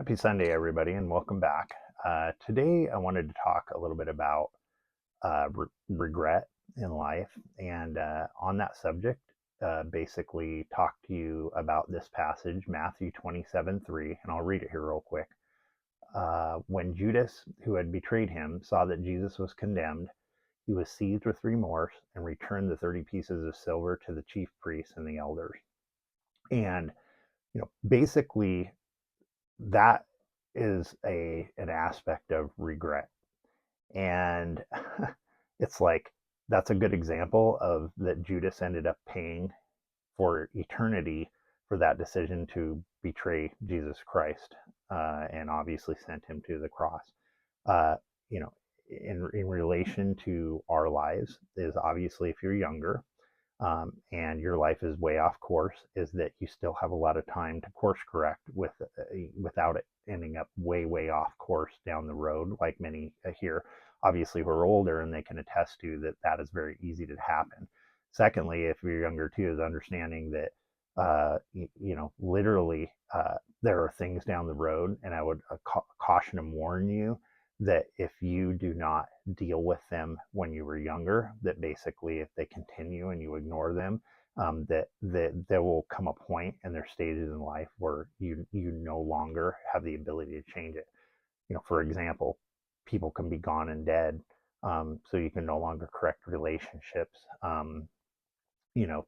Happy Sunday, everybody, and welcome back. Today, I wanted to talk a little bit about regret in life, and on that subject, basically talk to you about this passage, Matthew 27:3, and I'll read it here real quick. When Judas, who had betrayed him, saw that Jesus was condemned, he was seized with remorse and returned the 30 pieces of silver to the chief priests and the elders. And basically, that is an aspect of regret. And it's like that's a good example of that Judas ended up paying for eternity for that decision to betray Jesus Christ, and obviously sent him to the cross. uh, you know in relation to our lives is obviously, if you're younger, and your life is way off course, is that you still have a lot of time to course correct without it ending up way off course down the road, like many here obviously who are older, and they can attest to that that is very easy to happen. Secondly, if you're younger too, is understanding that literally, there are things down the road, and I would caution and warn you that if you do not deal with them when you were younger, that basically if they continue and you ignore them, that there will come a point in their stages in life where you no longer have the ability to change it. For example, people can be gone and dead, so you can no longer correct relationships.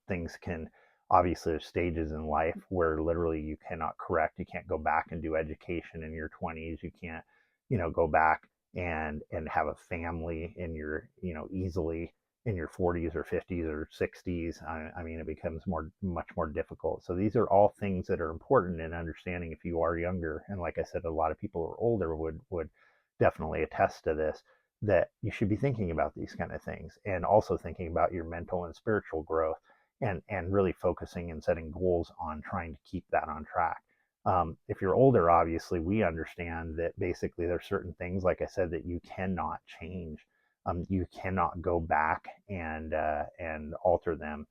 Things can, obviously, there's stages in life where literally you cannot correct. You can't go back and do education in your 20s. You can't, go back and have a family in your, easily in your 40s or 50s or 60s. I mean, it becomes much more difficult. So these are all things that are important in understanding if you are younger. And like I said, a lot of people who are older would definitely attest to this, that you should be thinking about these kind of things, and also thinking about your mental and spiritual growth, and really focusing and setting goals on trying to keep that on track. If you're older, obviously, we understand that basically there's certain things, like I said, that you cannot change. You cannot go back and alter them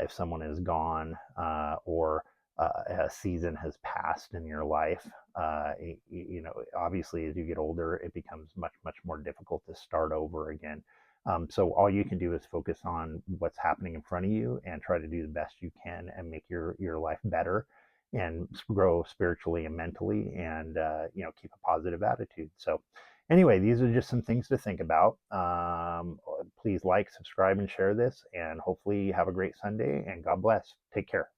if someone is gone, or a season has passed in your life. Obviously, as you get older, it becomes much more difficult to start over again. So all you can do is focus on what's happening in front of you and try to do the best you can and make your life better, and grow spiritually and mentally, and keep a positive attitude. So anyway, these are just some things to think about. Please like, subscribe, and share this, and hopefully have a great Sunday, and God bless. Take care.